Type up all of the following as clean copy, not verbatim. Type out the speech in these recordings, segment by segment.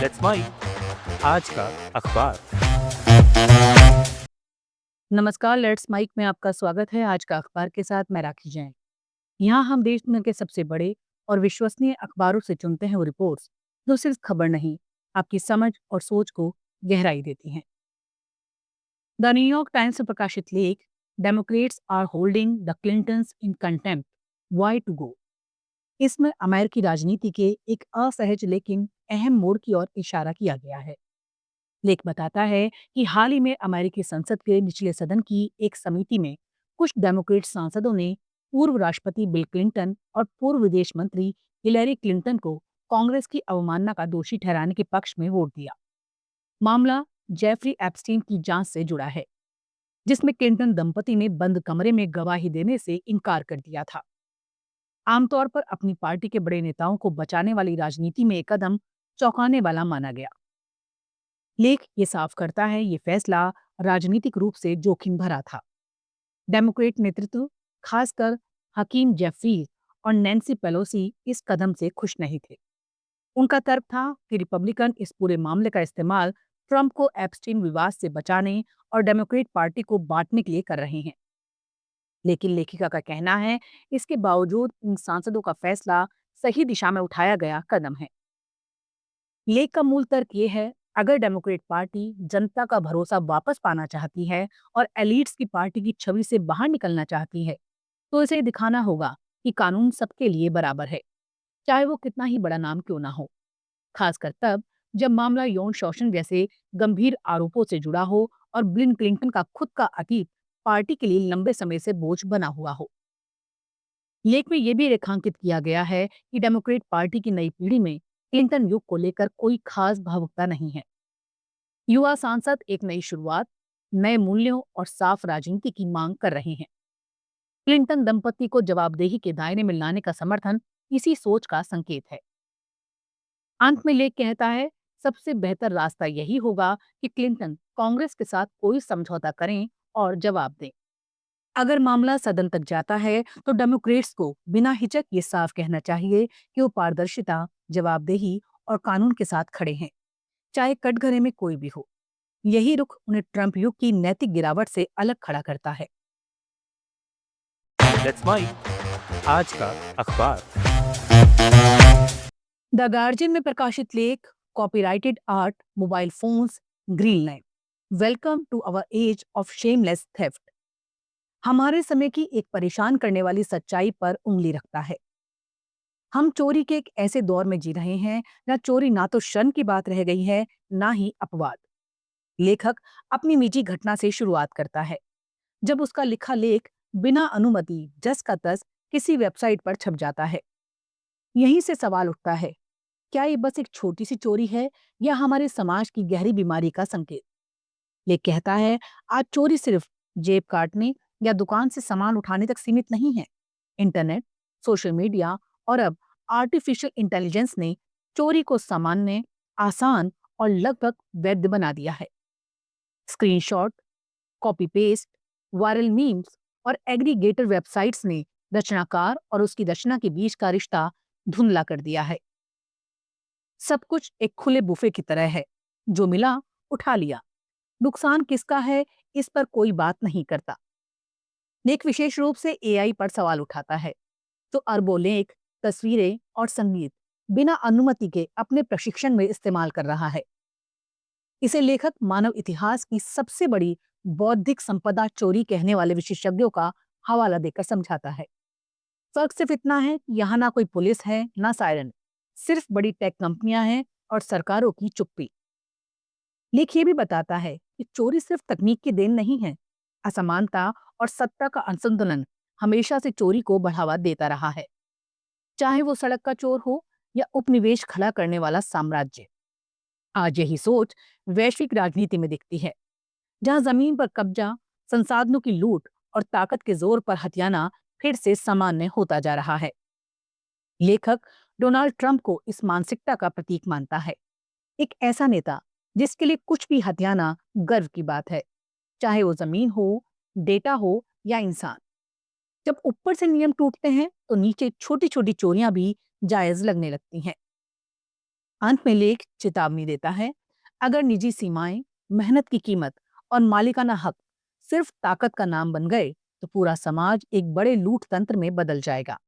Let's mic आज का अखबार। नमस्कार, लेट्स माइक में आपका स्वागत है। आज का अखबार के साथ मैं राखी जैन। यहाँ हम देश दुनिया के सबसे बड़े और विश्वसनीय अखबारों से चुनते हैं वो रिपोर्ट्स जो सिर्फ खबर नहीं, आपकी समझ और सोच को गहराई देती हैं। द न्यूयॉर्क टाइम्स में प्रकाशित लेख, Democrats are holding the Clintons in contempt, why to go. इसमें अमेरिकी राजनीति के एक असहज लेकिन अहम मोड़ की ओर इशारा किया गया है। लेख बताता है कि हाल ही में अमेरिकी संसद के निचले सदन की एक समिति में कुछ डेमोक्रेट सांसदों ने पूर्व राष्ट्रपति बिल क्लिंटन और पूर्व विदेश मंत्री हिलेरी क्लिंटन को कांग्रेस की अवमानना का दोषी ठहराने के पक्ष में वोट दिया। मामला जेफरी एप्स्टीन की जांच से जुड़ा है, जिसमें क्लिंटन दंपति ने बंद कमरे में गवाही देने से इनकार कर दिया था। आमतौर पर अपनी पार्टी के बड़े नेताओं को बचाने वाली राजनीति में एक कदम चौंकाने वाला माना गया। लेख ये साफ करता है ये फैसला राजनीतिक रूप से जोखिम भरा था। डेमोक्रेट नेतृत्व, खासकर हकीम जेफरीज और नैन्सी पेलोसी, इस कदम से खुश नहीं थे। उनका तर्क था कि रिपब्लिकन इस पूरे मामले का इस्तेमाल ट्रंप को एप्स्टीन विवाद से बचाने और डेमोक्रेट पार्टी को बांटने के लिए कर रहे हैं। लेकिन लेखिका का कहना है इसके बावजूद इन सांसदों का फैसला सही दिशा में उठाया गया कदम है। लेख का मूल तर्क ये है, अगर डेमोक्रेट पार्टी जनता का भरोसा वापस पाना चाहती है और एलिट्स की पार्टी की छवि से बाहर निकलना चाहती है, तो इसे दिखाना होगा कि कानून सबके लिए बराबर है, चाहे वो कितना ही बड़ा नाम क्यों ना हो। खासकर तब जब मामला यौन शोषण जैसे गंभीर आरोपों से जुड़ा हो और बिल क्लिंटन का खुद का अतीत पार्टी के लिए लंबे समय से बोझ बना हुआ हो। लेख में यह भी रेखांकित किया गया है कि डेमोक्रेट पार्टी की नई पीढ़ी में क्लिंटन युग को लेकर कोई खास भावुकता नहीं है। युवा सांसद एक नई शुरुआत, नए मूल्यों और साफ राजनीति की मांग कर रहे हैं। क्लिंटन दंपति को जवाबदेही के दायरे में लाने का समर्थन इसी सोच का संकेत है। अंत में लेख कहता है, सबसे बेहतर रास्ता यही होगा कि क्लिंटन कांग्रेस के साथ कोई समझौता करें और जवाब दें। अगर मामला सदन तक जाता है तो डेमोक्रेट्स को बिना हिचक ये साफ कहना चाहिए कि वो पारदर्शिता, जवाबदेही और कानून के साथ खड़े हैं, चाहे कटघरे में कोई भी हो। यही रुख उन्हें ट्रंप युग की नैतिक गिरावट से अलग खड़ा करता है। लेट्स माइक आज का अखबार। द गार्जियन में प्रकाशित लेख, copyrighted art, mobile phones, green line, welcome to our age of shameless theft, हमारे समय की एक परेशान करने वाली सच्चाई पर उंगली रखता है। हम चोरी के एक ऐसे दौर में जी रहे हैं जहाँ चोरी ना तो शर्म की बात रह गई है, ना ही अपवाद। लेखक अपनी निजी घटना से शुरुआत करता है, जब उसका लिखा लेख बिना अनुमति जस का तस किसी वेबसाइट पर छप जाता है। यहीं से सवाल उठता है, क्या ये बस एक छोटी सी चोरी है या हमारे समाज की गहरी बीमारी का संकेत? ये कहता है, आज चोरी सिर्फ जेब काटने या दुकान से सामान उठाने तक सीमित नहीं है। इंटरनेट, सोशल मीडिया और अब आर्टिफिशियल इंटेलिजेंस ने चोरी को सामान्य, आसान और लगभग वैध बना दिया है। Screenshot, copy paste, viral memes और एग्रीगेटर वेबसाइट्स ने रचनाकार और उसकी रचना के बीच का रिश्ता धुंधला कर दिया है। सब कुछ एक खुले बुफे की तरह है, जो मिला उठा लिया। नुकसान किसका है, इस पर कोई बात नहीं करता। लेख विशेष रूप से एआई पर सवाल उठाता है, तो अरबों लेख, तस्वीरें और संगीत बिना अनुमति के अपने प्रशिक्षण में इस्तेमाल कर रहा है। इसे लेखक मानव इतिहास की सबसे बड़ी बौद्धिक संपदा चोरी कहने वाले विशेषज्ञों का हवाला देकर समझाता है। फर्क सिर्फ इतना है कि यहाँ ना कोई पुलिस है, ना सायरन, सिर्फ बड़ी टेक कंपनियां हैं और सरकारों की चुप्पी। लेख ये भी बताता है कि चोरी सिर्फ तकनीक की देन नहीं है। असमानता और सत्ता का असंतुलन हमेशा से चोरी को बढ़ावा देता रहा है, चाहे वो सड़क का चोर हो या उपनिवेश खड़ा करने वाला साम्राज्य। आज यही सोच वैश्विक राजनीति में दिखती है, जहां जमीन पर कब्जा, संसाधनों की लूट और ताकत के जोर पर हथियाना फिर से सामान्य होता जा रहा है। लेखक डोनाल्ड ट्रंप को इस मानसिकता का प्रतीक मानता है, एक ऐसा नेता जिसके लिए कुछ भी हथियाना गर्व की बात है, चाहे वो जमीन हो, डेटा हो या इंसान। जब ऊपर से नियम टूटते हैं तो नीचे छोटी छोटी चोरियां भी जायज लगने लगती हैं। अंत में लेख चेतावनी देता है, अगर निजी सीमाएं, मेहनत की कीमत और मालिकाना हक सिर्फ ताकत का नाम बन गए तो पूरा समाज एक बड़े लूट तंत्र में बदल जाएगा।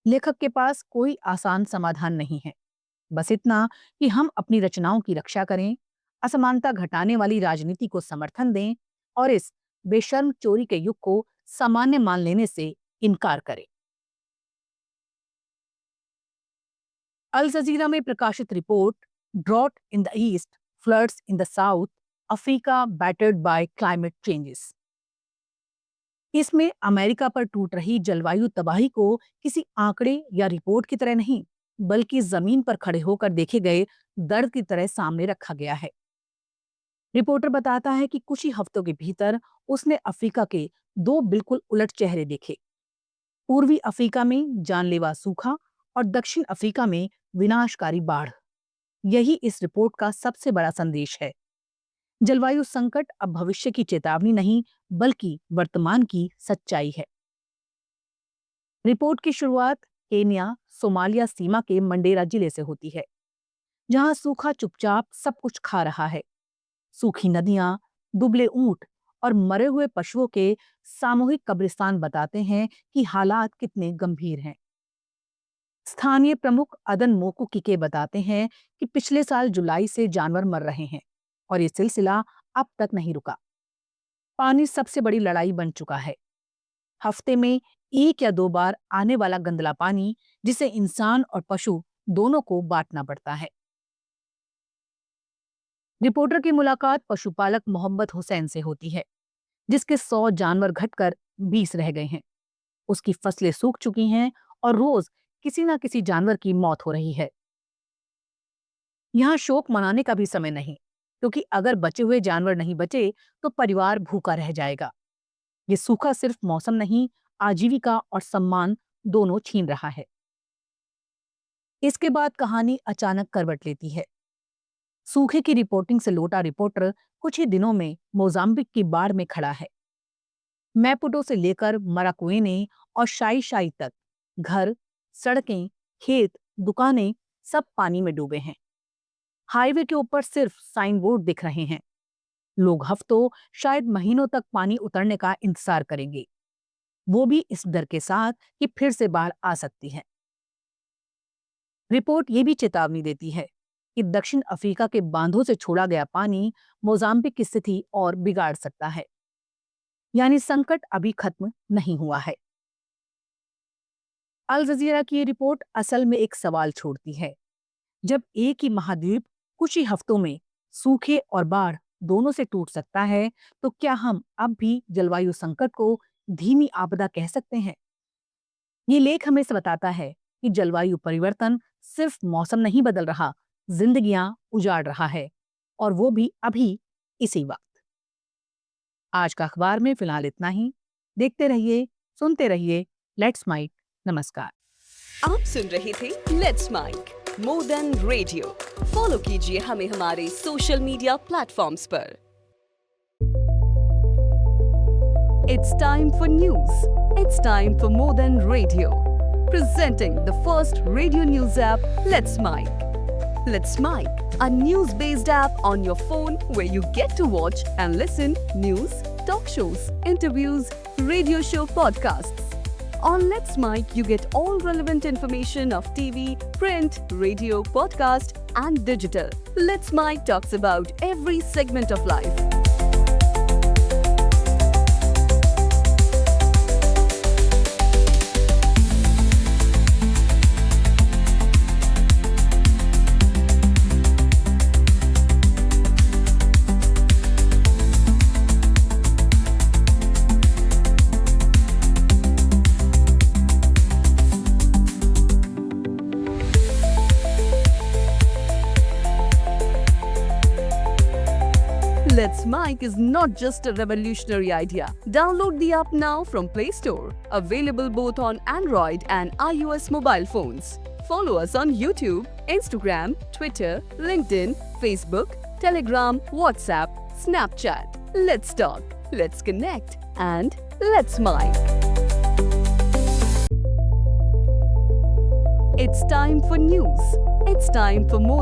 लेखक के पास कोई आसान समाधान नहीं है, बस इतना कि हम अपनी रचनाओं की रक्षा करें, असमानता घटाने वाली राजनीति को समर्थन दें और इस बेशर्म चोरी के युग को सामान्य मान लेने से इनकार करें। अल जजीरा में प्रकाशित report drought in the east, floods in the south, Africa battered by climate changes. इसमें अमेरिका पर टूट रही जलवायु तबाही को किसी आंकड़े या रिपोर्ट की तरह नहीं, बल्कि जमीन पर खड़े होकर देखे गए दर्द की तरह सामने रखा गया है। रिपोर्टर बताता है कि कुछ ही हफ्तों के भीतर उसने अफ्रीका के दो बिल्कुल उलट चेहरे देखे। पूर्वी अफ्रीका में जानलेवा सूखा और दक्षिण अफ्रीका में विनाशकारी बाढ़। यही इस रिपोर्ट का सबसे बड़ा संदेश है। जलवायु संकट अब भविष्य की चेतावनी नहीं, बल्कि वर्तमान की सच्चाई है। रिपोर्ट की शुरुआत केन्या सोमालिया सीमा के मंडेरा जिले से होती है, जहां सूखा चुपचाप सब कुछ खा रहा है। सूखी नदियां, दुबले ऊंट और मरे हुए पशुओं के सामूहिक कब्रिस्तान बताते हैं कि हालात कितने गंभीर हैं। स्थानीय प्रमुख अदन मोकू किके बताते हैं कि पिछले साल जुलाई से जानवर मर रहे हैं और ये सिलसिला अब तक नहीं रुका। पानी सबसे बड़ी लड़ाई बन चुका है। हफ्ते में 1 या 2 बार आने वाला गंदला पानी, जिसे इंसान और पशु दोनों को बांटना पड़ता है। रिपोर्टर की मुलाकात पशुपालक मोहम्मद हुसैन से होती है, जिसके 100 जानवर घटकर 20 रह गए हैं। उसकी फसलें सूख चुकी हैं और रोज किसी न किसी जानवर की मौत हो रही है। यहाँ शोक मनाने का भी समय नहीं, क्योंकि अगर बचे हुए जानवर नहीं बचे तो परिवार भूखा रह जाएगा। ये सूखा सिर्फ मौसम नहीं, आजीविका और सम्मान दोनों छीन रहा है। इसके बाद कहानी अचानक करवट लेती है। सूखे की रिपोर्टिंग से लौटा रिपोर्टर कुछ ही दिनों में मोजाम्बिक की बाढ़ में खड़ा है। मैपुटो से लेकर मराकुएने और शाई शाई तक घर, सड़कें, खेत, दुकानें सब पानी में डूबे हैं। हाईवे के ऊपर सिर्फ साइन बोर्ड दिख रहे हैं। लोग हफ्तों, शायद महीनों तक पानी उतरने का इंतजार करेंगे, वो भी इस डर के साथ कि फिर से बाढ़ आ सकती है। रिपोर्ट ये भी चेतावनी देती है कि दक्षिण अफ्रीका के बांधों से छोड़ा गया पानी मोजाम्बिक की स्थिति और बिगाड़ सकता है। यानी संकट अभी खत्म नहीं हुआ है। अल जजीरा की ये रिपोर्ट असल में एक सवाल छोड़ती है। जब एक ही महाद्वीप कुछ ही हफ्तों में सूखे और बाढ़ दोनों से टूट सकता है, तो क्या हम अब भी जलवायु संकट को धीमी आपदा कह सकते हैं? ये लेख हमें से बताता है कि जलवायु परिवर्तन सिर्फ मौसम नहीं बदल रहा, जिंदगियां उजाड़ रहा है, और वो भी अभी इसी वक्त। आज का अखबार में फिलहाल इतना ही। देखते रहिए, सुनते रहिए लेट्स माइक। नमस्कार। आप सुन रहे थे let's mic more than radio. Follow कीजिए हमें हमारे सोशल मीडिया प्लेटफॉर्म्स पर। It's time for news. It's time for more than radio. Presenting the first radio news app, Let's Mic. Let's Mic, a news-based app on your phone where you get to watch and listen news, talk shows, interviews, radio show podcasts. On Let's Mic, you get all relevant information of TV, print, radio, podcast, and digital. Let's Mic talks about every segment of life. Let's Mic is not just a revolutionary idea. Download the app now from Play Store. Available both on Android and iOS mobile phones. Follow us on YouTube, Instagram, Twitter, LinkedIn, Facebook, Telegram, WhatsApp, Snapchat. Let's talk, let's connect, and let's Mic. It's time for news. It's time for more.